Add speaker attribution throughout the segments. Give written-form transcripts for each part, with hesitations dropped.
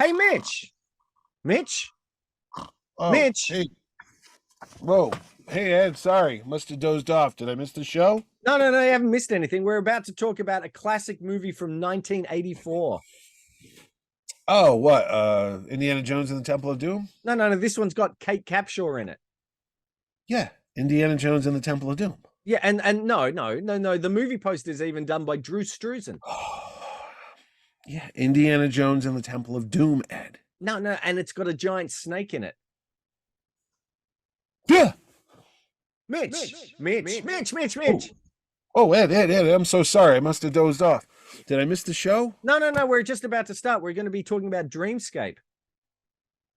Speaker 1: Hey, Mitch. Mitch.
Speaker 2: Oh,
Speaker 1: Mitch.
Speaker 2: hey, whoa. Hey, Ed, sorry. Must have dozed off. Did I miss the show?
Speaker 1: No, you haven't missed anything. We're about to talk about a classic movie from 1984.
Speaker 2: Oh, what? Indiana Jones and the Temple of Doom?
Speaker 1: No. This one's got Kate Capshaw in it.
Speaker 2: Yeah, Indiana Jones and the Temple of Doom.
Speaker 1: Yeah, and no. The movie poster is even done by Drew Struzan.
Speaker 2: Yeah, Indiana Jones and the Temple of Doom, Ed.
Speaker 1: No, and it's got a giant snake in it.
Speaker 2: Yeah.
Speaker 1: Mitch.
Speaker 2: Oh, Ed, I'm so sorry. I must have dozed off. Did I miss the show?
Speaker 1: No. We're just about to start. We're going to be talking about Dreamscape.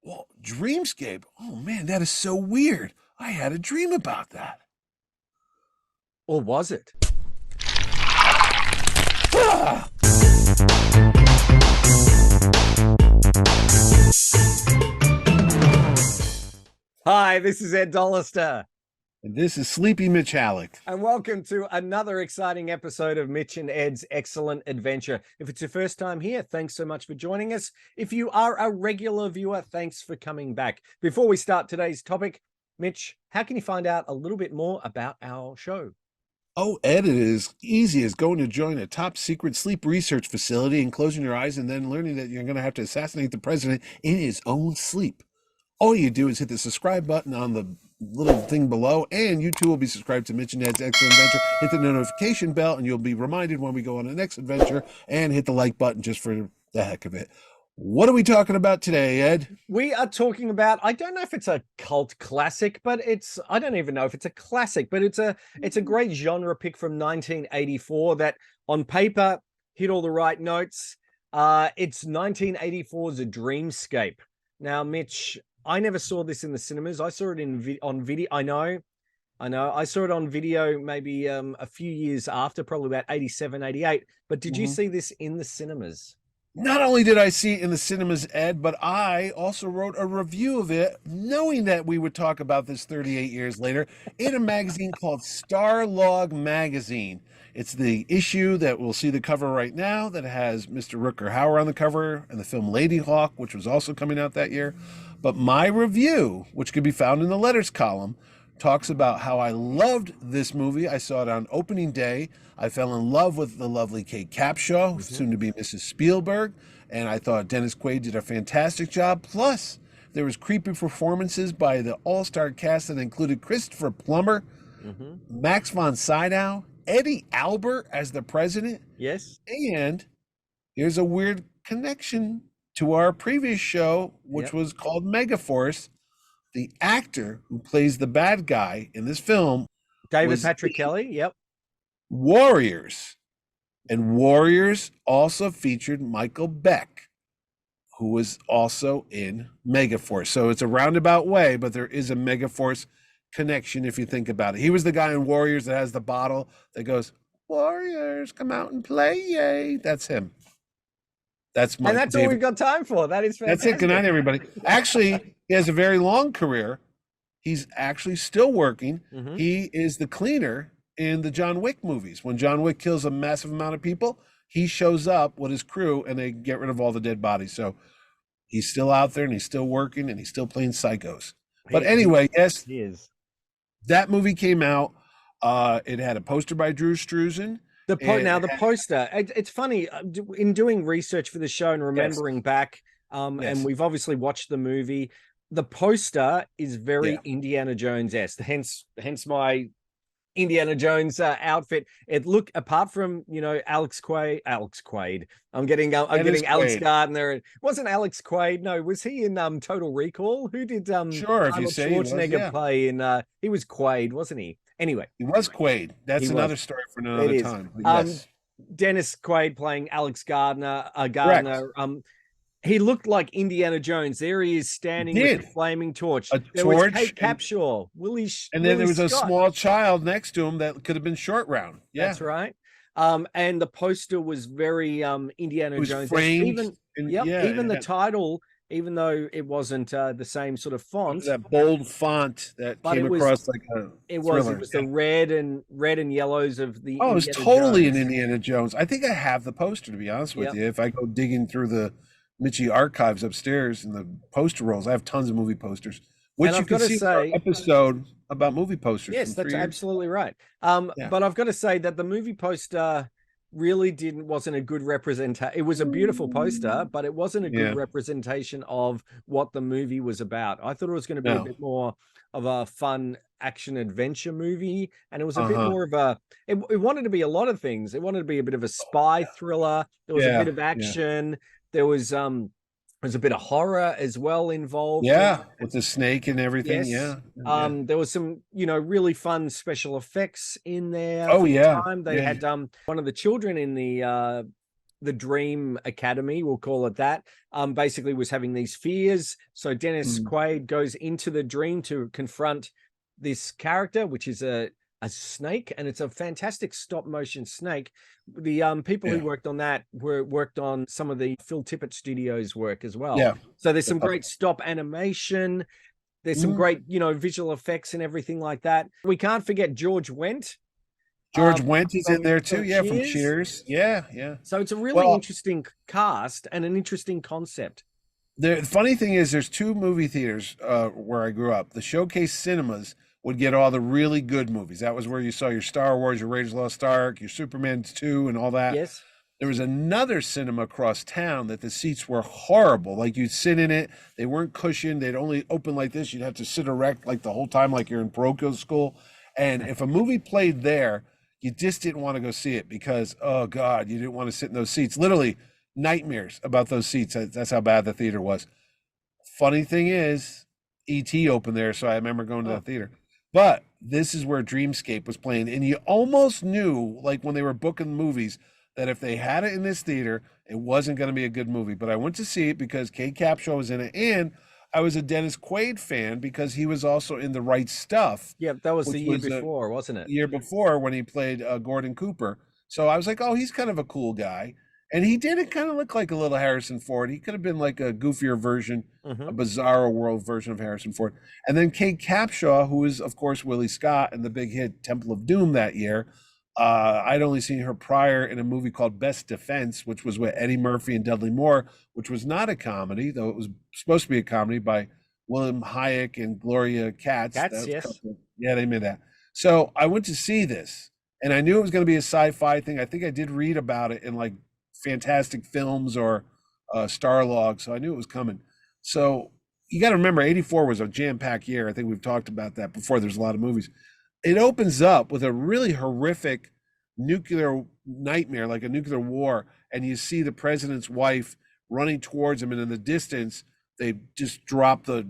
Speaker 2: Well, Dreamscape. Oh, man, that is so weird. I had a dream about that.
Speaker 1: Or was it?
Speaker 2: Ah!
Speaker 1: Hi, this is Ed Dollister.
Speaker 2: And this is Sleepy Mitch Halleck.
Speaker 1: And welcome to another exciting episode of Mitch and Ed's Excellent Adventure. If it's your first time here, thanks so much for joining us. If you are a regular viewer, thanks for coming back. Before we start today's topic, Mitch, how can you find out a little bit more about our show?
Speaker 2: Oh, Ed, it is easy as going to join a top secret sleep research facility and closing your eyes and then learning that you're going to have to assassinate the president in his own sleep. All you do is hit the subscribe button on the little thing below, and you too will be subscribed to Mitch and Ed's Excellent Adventure. Hit the notification bell, and you'll be reminded when we go on the next adventure, and hit the like button just for the heck of it. What are we talking about today, Ed?
Speaker 1: We are talking about, I don't know if it's a cult classic, but I don't even know if it's a classic, but it's a great genre pick from 1984 that on paper hit all the right notes. It's 1984's A Dreamscape. Now, Mitch, I never saw this in the cinemas. I saw it on video. I know. I saw it on video maybe a few years after, probably about 87, 88. But did you see this in the cinemas?
Speaker 2: Not only did I see it in the cinemas, Ed, but I also wrote a review of it, knowing that we would talk about this 38 years later, in a magazine called Starlog Magazine. It's the issue that we'll see the cover right now that has Mr. Rutger Hauer on the cover and the film Lady Hawk, which was also coming out that year. But my review, which could be found in the letters column, talks about how I loved this movie. I saw it on opening day. I fell in love with the lovely Kate Capshaw, soon to be Mrs. Spielberg, and I thought Dennis Quaid did a fantastic job. Plus, there was creepy performances by the all-star cast that included Christopher Plummer, Max von Sydow, Eddie Albert as the president.
Speaker 1: Yes.
Speaker 2: And here's a weird connection to our previous show, which was called Megaforce. The actor who plays the bad guy in this film,
Speaker 1: David Patrick Kelly. Yep.
Speaker 2: Warriors. And Warriors also featured Michael Beck, who was also in Megaforce. So it's a roundabout way, but there is a Megaforce connection if you think about it. He was the guy in Warriors that has the bottle that goes, "Warriors, come out and play, yay." That's him. That's
Speaker 1: And that's all we've got time for. That is fantastic.
Speaker 2: That's it. Good night, everybody. Actually, he has a very long career. He's actually still working. He is the cleaner in the John Wick movies. When John Wick kills a massive amount of people, he shows up with his crew and they get rid of all the dead bodies. So he's still out there and he's still working and he's still playing psychos. But anyway, yes,
Speaker 1: he is.
Speaker 2: That movie came out. It had a poster by Drew Struzan.
Speaker 1: The poster. It's funny in doing research for the show and remembering back. And we've obviously watched the movie. The poster is very Indiana Jones-esque. Hence my Indiana Jones outfit. It apart from Alex Quaid. I'm getting Alex Gardner. It wasn't Alex Quaid. No, was he in Total Recall? Who did
Speaker 2: sure, if you say
Speaker 1: Schwarzenegger play in? He was Quaid, wasn't he? Anyway,
Speaker 2: he was Quaid. That's another story for another time. Yes.
Speaker 1: Dennis Quaid playing Alex Gardner. He looked like Indiana Jones. There he is standing with a flaming torch. There was Kate Capshaw,
Speaker 2: and then there was a small child next to him that could have been Short Round. Yeah,
Speaker 1: that's right. And the poster was very Indiana Jones.
Speaker 2: Framed
Speaker 1: even the title, even though it wasn't the same sort of font,
Speaker 2: that bold font that came across like a
Speaker 1: it was the red and yellows of the.
Speaker 2: Oh, it was totally an Indiana Jones. I think I have the poster, to be honest with you. If I go digging through the Mitchie archives upstairs in the poster rolls. I have tons of movie posters,
Speaker 1: And
Speaker 2: which you
Speaker 1: I've
Speaker 2: can
Speaker 1: got to
Speaker 2: see in our
Speaker 1: say,
Speaker 2: episode about movie posters
Speaker 1: yes,
Speaker 2: from
Speaker 1: that's
Speaker 2: 3 years.
Speaker 1: absolutely right.
Speaker 2: Yeah.
Speaker 1: But I've got to say that the movie poster really wasn't a good representation. It was a beautiful poster, but it wasn't a good
Speaker 2: Yeah.
Speaker 1: representation of what the movie was about. I thought it was going to be a
Speaker 2: No.
Speaker 1: bit more of a fun action adventure movie, and it was a bit
Speaker 2: Uh-huh.
Speaker 1: more of a. It wanted to be a lot of things. It wanted to be a bit of a spy thriller. There was a bit
Speaker 2: Yeah.
Speaker 1: of
Speaker 2: Yeah.
Speaker 1: action. There was there's a bit of horror as well involved.
Speaker 2: Yeah. With the snake and everything.
Speaker 1: Yes.
Speaker 2: Yeah. Yeah.
Speaker 1: There was some, really fun special effects in there
Speaker 2: Oh
Speaker 1: for the
Speaker 2: yeah.
Speaker 1: time. They
Speaker 2: Yeah.
Speaker 1: had one of the children in the Dream Academy, we'll call it that, basically was having these fears. So Dennis
Speaker 2: Mm.
Speaker 1: Quaid goes into the dream to confront this character, which is a snake, and it's a fantastic stop motion snake. The people who
Speaker 2: Yeah.
Speaker 1: worked on that worked on some of the Phil Tippett Studios work as well.
Speaker 2: Yeah.
Speaker 1: So there's
Speaker 2: The
Speaker 1: some
Speaker 2: puppet.
Speaker 1: great stop animation. There's some
Speaker 2: Mhm.
Speaker 1: great, visual effects and everything like that. We can't forget George Wendt.
Speaker 2: George Wendt is in there too.
Speaker 1: From
Speaker 2: Yeah, from
Speaker 1: Cheers.
Speaker 2: Cheers. Yeah, yeah.
Speaker 1: So it's a really
Speaker 2: Well,
Speaker 1: interesting cast and an interesting concept.
Speaker 2: the funny thing is, there's 2 movie theaters where I grew up. The Showcase Cinemas would get all the really good movies. That was where you saw your Star Wars, your Raiders of the Lost Ark, your Superman 2, and all that.
Speaker 1: Yes.
Speaker 2: There was another cinema across town that the seats were horrible. Like you'd sit in it, they weren't cushioned. They'd only open like this. You'd have to sit erect like the whole time, like you're in parochial school. And if a movie played there, you just didn't want to go see it because, oh God, you didn't want to sit in those seats. Literally nightmares about those seats. That's how bad the theater was. Funny thing is, E.T. opened there, so I remember going to
Speaker 1: Oh.
Speaker 2: that theater. But this is where Dreamscape was playing, and you almost knew, like when they were booking movies, that if they had it in this theater, it wasn't going to be a good movie. But I went to see it because Kate Capshaw was in it, and I was a Dennis Quaid fan because he was also in The Right Stuff,
Speaker 1: Yeah, that was the
Speaker 2: which
Speaker 1: year
Speaker 2: was
Speaker 1: before, wasn't it?
Speaker 2: the year before when he played Gordon Cooper. So I was like, oh, he's kind of a cool guy. And he didn't kind of look like a little Harrison Ford. He could have been like a goofier version, a
Speaker 1: Mhm.
Speaker 2: bizarro world version of Harrison Ford. And then Kate Capshaw, who is, of course, Willie Scott in the big hit Temple of Doom that year. I'd only seen her prior in a movie called Best Defense, which was with Eddie Murphy and Dudley Moore, which was not a comedy, though it was supposed to be a comedy by William Hayek and Gloria Katz.
Speaker 1: Katz, yes.
Speaker 2: Yeah, they made that. So I went to see this, and I knew it was going to be a sci-fi thing. I think I did read about it in like Fantastic Films or Starlog, so I knew it was coming. So you got to remember, 84 was a jam-packed year. I think we've talked about that before. There's a lot of movies. It opens up with a really horrific nuclear nightmare, like a nuclear war, and you see the president's wife running towards him, and in the distance, they just drop the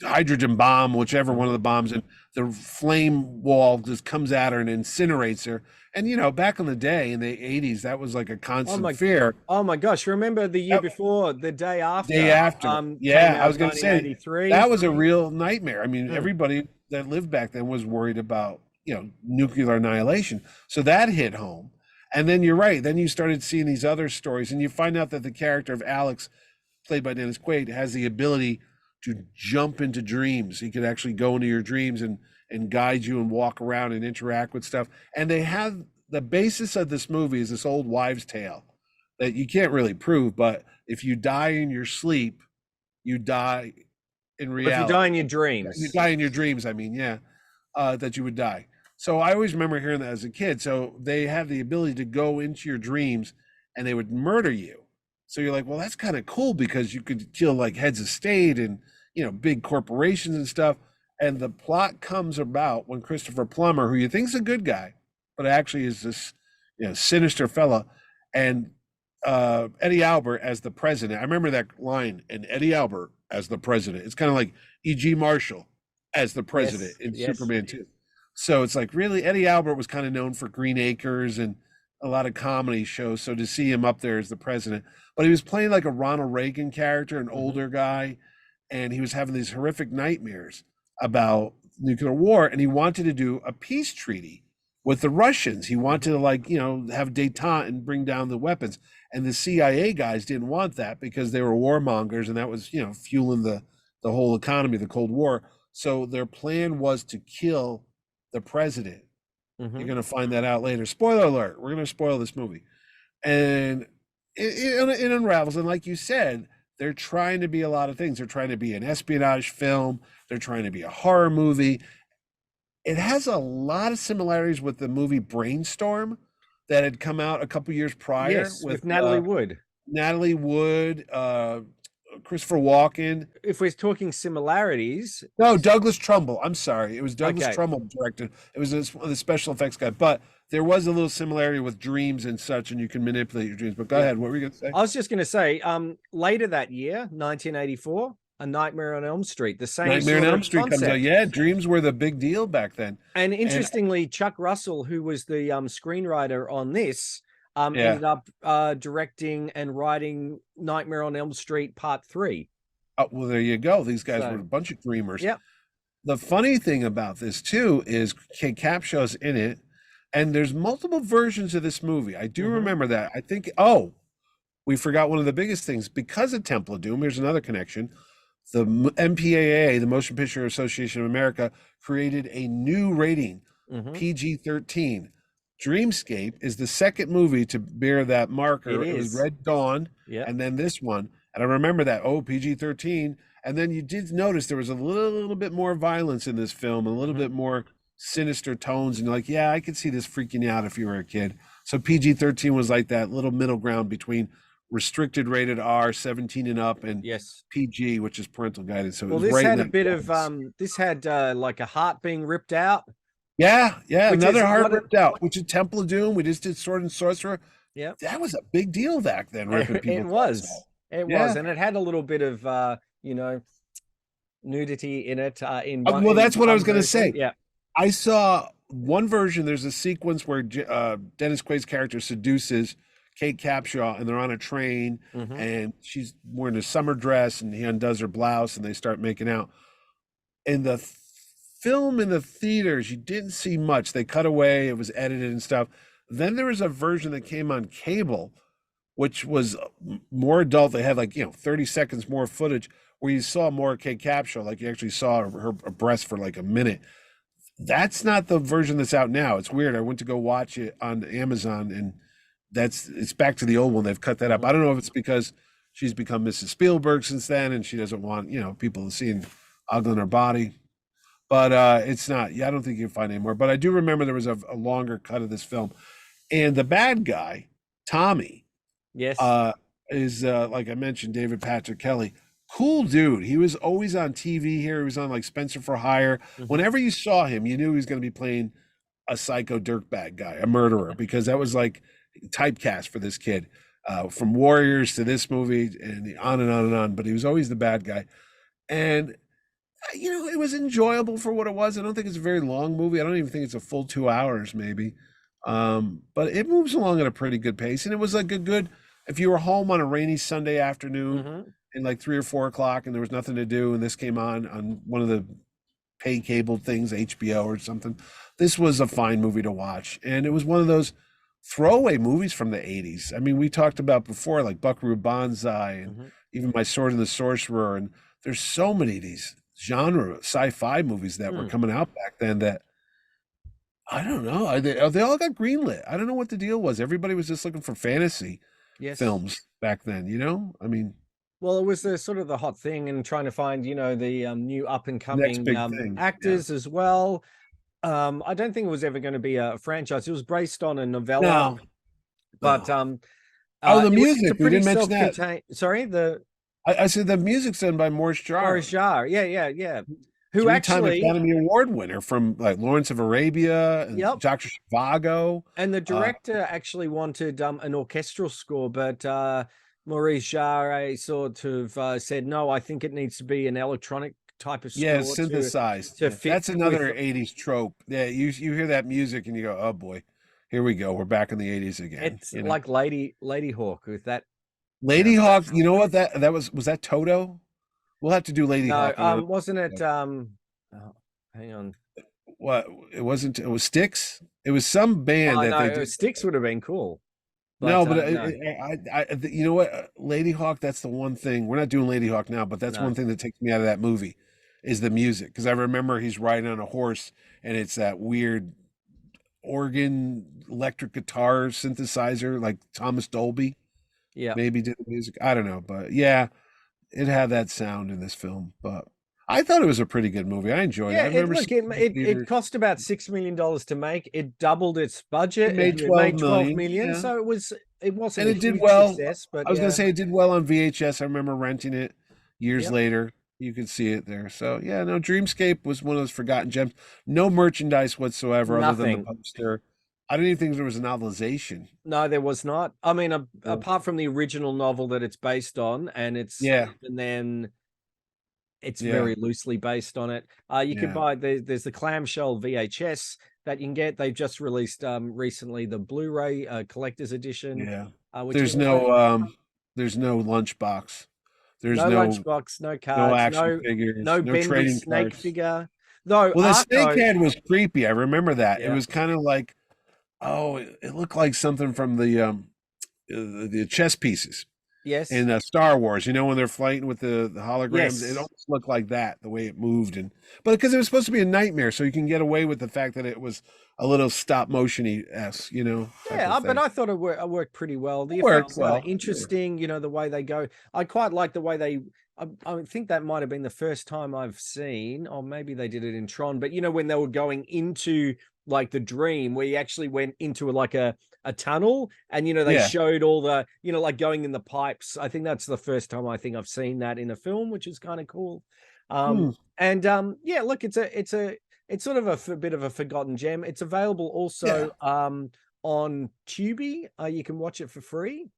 Speaker 2: hydrogen bomb, whichever one of the bombs, and the flame wall just comes at her and incinerates her. And back in the day, in the 80s, that was like a constant fear.
Speaker 1: Oh my gosh! Remember the year before, the day after?
Speaker 2: Day after, yeah, I was going to say that was a real nightmare. I mean, everybody that lived back then was worried about nuclear annihilation, so that hit home. And then you're right. Then you started seeing these other stories, and you find out that the character of Alex, played by Dennis Quaid, has the ability to jump into dreams. He could actually go into your dreams and guide you and walk around and interact with stuff. And they have the basis of this movie is this old wives' tale that you can't really prove, but if you die in your sleep, you die in reality.
Speaker 1: If you die in your dreams.
Speaker 2: You die in your dreams, I mean, yeah, that you would die. So I always remember hearing that as a kid. So they have the ability to go into your dreams and they would murder you. So you're like, well, that's kind of cool because you could kill like heads of state and big corporations and stuff. And the plot comes about when Christopher Plummer, who you think's a good guy, but actually is this sinister fella, and Eddie Albert as the president. I remember that line, and Eddie Albert as the president. It's kind of like E.G. Marshall as the president in Superman 2. So it's like, really, Eddie Albert was kind of known for Green Acres and a lot of comedy shows. So to see him up there as the president, but he was playing like a Ronald Reagan character, an older guy, and he was having these horrific nightmares about nuclear war, and he wanted to do a peace treaty with the Russians. He wanted to have détente and bring down the weapons. And the CIA guys didn't want that because they were warmongers, and that was fueling the whole economy of the Cold War. So their plan was to kill the president. You're going to find that out later. Spoiler alert, we're going to spoil this movie. And it unravels. And like you said, they're trying to be a lot of things. They're trying to be an espionage film. They're trying to be a horror movie. It has a lot of similarities with the movie Brainstorm that had come out a couple years prior
Speaker 1: Yes,
Speaker 2: with
Speaker 1: with Natalie Wood.
Speaker 2: Natalie Wood, Christopher Walken.
Speaker 1: If we're talking similarities,
Speaker 2: No, Douglas Trumbull. I'm sorry. It was Douglas
Speaker 1: okay.
Speaker 2: Trumbull directed. It was the special effects guy. But there was a little similarity with dreams and such, and you can manipulate your dreams. But go ahead. What were you going to say?
Speaker 1: I was just going to say, later that year, 1984, A Nightmare on Elm Street, the same
Speaker 2: Nightmare on
Speaker 1: sort
Speaker 2: Elm
Speaker 1: of
Speaker 2: Street comes out.
Speaker 1: concept.
Speaker 2: Yeah, dreams were the big deal back then.
Speaker 1: And interestingly, Chuck Russell, who was the screenwriter on this,
Speaker 2: Yeah.
Speaker 1: ended up directing and writing Nightmare on Elm Street Part 3.
Speaker 2: Oh, well, there you go. These guys
Speaker 1: So-
Speaker 2: were a bunch of dreamers.
Speaker 1: Yep.
Speaker 2: The funny thing about this too is Kate Capshaw's in it, and there's multiple versions of this movie. I do
Speaker 1: Mhm.
Speaker 2: remember that. I think, we forgot one of the biggest things because of Temple of Doom. Here's another connection. The MPAA, the Motion Picture Association of America, created a new rating,
Speaker 1: Mhm.
Speaker 2: PG-13. Dreamscape is the second movie to bear that marker.
Speaker 1: It
Speaker 2: It was
Speaker 1: is.
Speaker 2: Red Dawn,
Speaker 1: Yeah.
Speaker 2: and then this one. And I remember that, PG-13. And then you did notice there was a little bit more violence in this film, a little
Speaker 1: Mhm.
Speaker 2: bit more sinister tones. And you're like, yeah, I could see this freaking you out if you were a kid. So PG-13 was like that little middle ground between restricted rated R, 17 and up, and
Speaker 1: Yes.
Speaker 2: PG, which is parental guidance. So it
Speaker 1: Well,
Speaker 2: was
Speaker 1: this
Speaker 2: right in
Speaker 1: had a
Speaker 2: that
Speaker 1: bit of
Speaker 2: balance.
Speaker 1: this had like a heart being ripped out.
Speaker 2: Yeah,
Speaker 1: which
Speaker 2: another
Speaker 1: is
Speaker 2: heart
Speaker 1: what it-
Speaker 2: ripped out, which is Temple of Doom. We just did Sword and Sorcerer.
Speaker 1: Yeah.
Speaker 2: That was a big deal back then, ripping
Speaker 1: It
Speaker 2: people's
Speaker 1: was.
Speaker 2: hearts out.
Speaker 1: It
Speaker 2: Yeah.
Speaker 1: was, and it had a little bit of nudity in it. In
Speaker 2: Well,
Speaker 1: one,
Speaker 2: that's what I was
Speaker 1: going
Speaker 2: gonna
Speaker 1: to
Speaker 2: say.
Speaker 1: Yeah.
Speaker 2: I saw one version. There's a sequence where Dennis Quaid's character seduces Kate Capshaw, and they're on a train,
Speaker 1: Mhm.
Speaker 2: and she's wearing a summer dress, and he undoes her blouse, and they start making out. In the film in the theaters, you didn't see much. They cut away. It was edited and stuff. Then there was a version that came on cable, which was more adult. They had 30 seconds more footage where you saw more Kate Capshaw, like you actually saw her breast for like a minute. That's not the version that's out now. It's weird. I went to go watch it on Amazon, and it's back to the old one. They've cut that up. I don't know if it's because she's become Mrs. Spielberg since then, and she doesn't want people seeing ogling her body. But it's not. Yeah, I don't think you can find any more. But I do remember there was a longer cut of this film, and the bad guy, Tommy,
Speaker 1: Yes.
Speaker 2: is like I mentioned, David Patrick Kelly. Cool dude. He was always on TV here. He was on like Spencer for Hire.
Speaker 1: Mhm.
Speaker 2: Whenever you saw him, you knew he was going to be playing a psycho dirtbag guy, a murderer, because that was like typecast for this kid. From Warriors to this movie, and on and on and on. But he was always the bad guy, and it was enjoyable for what it was. I don't think it's a very long movie. I don't even think it's a full 2 hours, maybe. But it moves along at a pretty good pace, and it was like a good. If you were home on a rainy Sunday afternoon.
Speaker 1: Mhm.
Speaker 2: And like 3 or 4 o'clock, and there was nothing to do, and this came on one of the pay cable things, HBO or something. This was a fine movie to watch, and it was one of those throwaway movies from the 80s. I mean, we talked about before, like Buckaroo Banzai, and
Speaker 1: Mhm.
Speaker 2: even My Sword and the Sorcerer, and there's so many of these genre sci-fi movies that were coming out back then that I don't know. They all got greenlit. I don't know what the deal was. Everybody was just looking for fantasy
Speaker 1: Yes.
Speaker 2: films back then. I mean.
Speaker 1: Well, it was the sort of the hot thing, and trying to find the new up and coming
Speaker 2: big thing, yeah.
Speaker 1: actors as well. I don't think it was ever going to be a franchise. It was based on a novella,
Speaker 2: No.
Speaker 1: but
Speaker 2: The
Speaker 1: it was- it's
Speaker 2: music,
Speaker 1: a
Speaker 2: we
Speaker 1: pretty
Speaker 2: didn't mention that.
Speaker 1: self-contained. Sorry, the
Speaker 2: I said the music's done by Maurice Jarre,
Speaker 1: Boris Jar. Yeah. Who
Speaker 2: three-time
Speaker 1: actually
Speaker 2: Academy Award winner from like Lawrence of Arabia and
Speaker 1: Yep.
Speaker 2: Dr. Zhivago.
Speaker 1: And the director actually wanted an orchestral score, but Maurice Jarre sort of said, no, I think it needs to be an electronic type of score.
Speaker 2: Yeah, synthesized.
Speaker 1: to fit
Speaker 2: That's another
Speaker 1: with-
Speaker 2: 80s trope. Yeah, you hear that music and you go, oh boy, here we go. We're back in the 80s again.
Speaker 1: It's like Lady Hawk with that.
Speaker 2: Lady Hawk. You know what that was that Toto? We'll have to do Lady
Speaker 1: No,
Speaker 2: Hawk.
Speaker 1: wasn't it? Oh, hang on.
Speaker 2: What? It wasn't. It was Styx. It was some band
Speaker 1: Oh,
Speaker 2: that
Speaker 1: no,
Speaker 2: they did.
Speaker 1: Styx would have been cool.
Speaker 2: No, but
Speaker 1: no.
Speaker 2: you know what? Lady Hawk, that's the one thing. We're not doing Lady Hawk now, but that's
Speaker 1: No.
Speaker 2: one thing that takes me out of that movie is the music. Because I remember he's riding on a horse and it's that weird organ, electric guitar synthesizer like Thomas Dolby.
Speaker 1: Yeah.
Speaker 2: maybe did the music. I don't know, but yeah, it had that sound in this film. But I thought it was a pretty good movie. I enjoyed it.
Speaker 1: Yeah,
Speaker 2: I remember
Speaker 1: look,
Speaker 2: seeing it in
Speaker 1: it
Speaker 2: theaters.
Speaker 1: cost about $6 million to make. It doubled its
Speaker 2: It
Speaker 1: budget.
Speaker 2: made
Speaker 1: It
Speaker 2: 12
Speaker 1: made 12
Speaker 2: million.
Speaker 1: million.
Speaker 2: Yeah.
Speaker 1: So it wasn't
Speaker 2: And
Speaker 1: a
Speaker 2: it did
Speaker 1: huge
Speaker 2: well.
Speaker 1: success, but
Speaker 2: I was gonna
Speaker 1: yeah.
Speaker 2: say it did well on VHS. I remember renting it years
Speaker 1: Yep.
Speaker 2: later. You could see it there. So yeah, no, Dreamscape was one of those forgotten gems. No merchandise whatsoever other than the
Speaker 1: Nothing.
Speaker 2: poster. I didn't even think there was a novelization.
Speaker 1: No, there was not. I mean,
Speaker 2: Yeah.
Speaker 1: apart from the original novel that it's based on, and
Speaker 2: Yeah,
Speaker 1: then it's
Speaker 2: yeah,
Speaker 1: very loosely based on it. You could
Speaker 2: yeah,
Speaker 1: buy there's the clamshell VHS that you can get. They've just released recently the Blu-ray collector's edition,
Speaker 2: yeah.
Speaker 1: which
Speaker 2: There's
Speaker 1: can also
Speaker 2: no there's no lunchbox. There's
Speaker 1: no
Speaker 2: no
Speaker 1: lunchbox, no
Speaker 2: no
Speaker 1: cards,
Speaker 2: action figures,
Speaker 1: no
Speaker 2: no
Speaker 1: bendy
Speaker 2: trading
Speaker 1: snake
Speaker 2: cards.
Speaker 1: figure. Though
Speaker 2: Well, the snake
Speaker 1: Arco,
Speaker 2: head was creepy. I remember that. It
Speaker 1: yeah,
Speaker 2: was kind of like, oh, it looked like something from the chess pieces
Speaker 1: yes,
Speaker 2: in Star Wars. You know, when they're fighting with the holograms, it
Speaker 1: yes,
Speaker 2: almost looked like that, the way it moved, and but because it was supposed to be a nightmare, so you can get away with the fact that it was a little stop motiony esque, type
Speaker 1: yeah.
Speaker 2: of
Speaker 1: But
Speaker 2: thing.
Speaker 1: I thought it worked pretty well. The
Speaker 2: It worked
Speaker 1: effects are
Speaker 2: well. Yeah.
Speaker 1: interesting. The way they go. I quite like the way they. I think that might have been the first time I've seen, or maybe they did it in Tron. But when they were going into like the dream, where you actually went into like a tunnel, and they
Speaker 2: Yeah.
Speaker 1: showed all the like going in the pipes. I think that's the first time I think I've seen that in a film, which is kind of cool.
Speaker 2: Hmm.
Speaker 1: And yeah, look, it's sort of a bit of a forgotten gem. It's available
Speaker 2: Yeah.
Speaker 1: also on Tubi. You can watch it for free.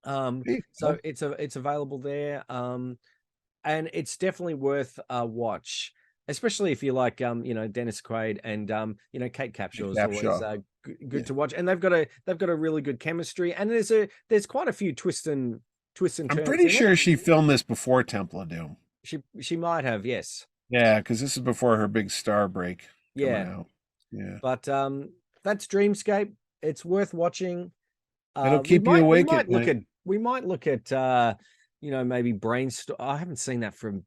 Speaker 2: There you
Speaker 1: So
Speaker 2: go.
Speaker 1: it's available there. And it's definitely worth a watch, especially if you like Dennis Quaid and Kate Capshaw is always
Speaker 2: Capshaw.
Speaker 1: good
Speaker 2: Yeah.
Speaker 1: to watch. And they've got a really good chemistry, and there's quite a few twists and
Speaker 2: I'm
Speaker 1: turns
Speaker 2: pretty
Speaker 1: in it.
Speaker 2: sure she filmed this before Temple of Doom.
Speaker 1: She might have, yes.
Speaker 2: Yeah, because this is before her big star break coming
Speaker 1: Yeah.
Speaker 2: out. Yeah.
Speaker 1: But that's Dreamscape. It's worth watching.
Speaker 2: It'll
Speaker 1: We
Speaker 2: keep you
Speaker 1: might we
Speaker 2: awake
Speaker 1: might
Speaker 2: at
Speaker 1: look
Speaker 2: night.
Speaker 1: at maybe Brainstorm. I haven't seen that for years.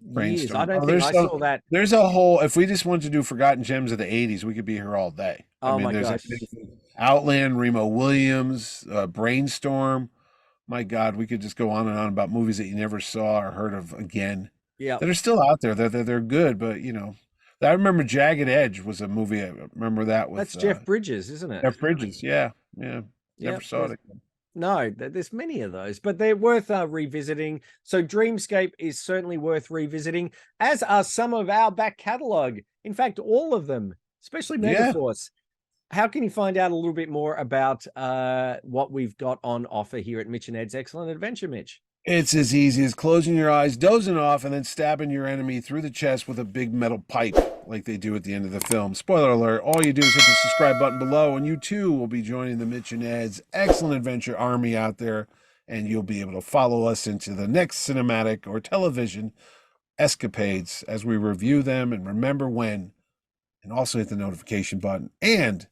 Speaker 1: I
Speaker 2: Brainstorm.
Speaker 1: don't
Speaker 2: Oh,
Speaker 1: think I saw that.
Speaker 2: there's a whole if we just want to do forgotten gems of the 80s, we could be here all day. I
Speaker 1: Oh
Speaker 2: mean,
Speaker 1: my
Speaker 2: there's
Speaker 1: gosh.
Speaker 2: everything from Outland, Remo Williams, Brainstorm. My God, we could just go on and on about movies that you never saw or heard of again
Speaker 1: Yeah.
Speaker 2: that are still out there. They're good, but I remember Jagged Edge was a movie. I remember that
Speaker 1: That's
Speaker 2: with
Speaker 1: Jeff Bridges, isn't it?
Speaker 2: Jeff Bridges. Yeah, yeah.
Speaker 1: Yeah.
Speaker 2: Never saw it again.
Speaker 1: No, there's many of those, but they're worth revisiting. So Dreamscape is certainly worth revisiting, as are some of our back catalog. In fact, all of them, especially
Speaker 2: Yeah.
Speaker 1: Megaforce. How can you find out a little bit more about what we've got on offer here at Mitch and Ed's Excellent Adventure, Mitch?
Speaker 2: It's as easy as closing your eyes, dozing off, and then stabbing your enemy through the chest with a big metal pipe, like they do at the end of the film. Spoiler alert, all you do is hit the subscribe button below, and you too will be joining the Mitch and Ed's Excellent Adventure army out there, and you'll be able to follow us into the next cinematic or television escapades as we review them and remember when, and also hit the notification button. And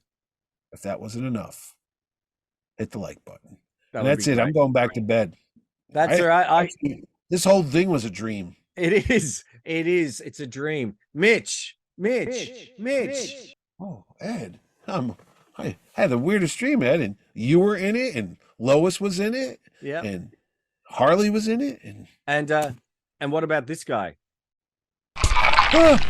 Speaker 2: if that wasn't enough, hit the like button.
Speaker 1: That
Speaker 2: And
Speaker 1: would
Speaker 2: that's
Speaker 1: be
Speaker 2: it. I'm
Speaker 1: great.
Speaker 2: going back to bed.
Speaker 1: That's all right.
Speaker 2: This whole thing was a dream.
Speaker 1: It is. It is. It's a dream. Mitch.
Speaker 2: Oh, Ed. I had the weirdest dream, Ed, and you were in it, and Lois was in it,
Speaker 1: Yeah.
Speaker 2: and Harley was in it, and
Speaker 1: And what about this guy?
Speaker 2: Ah!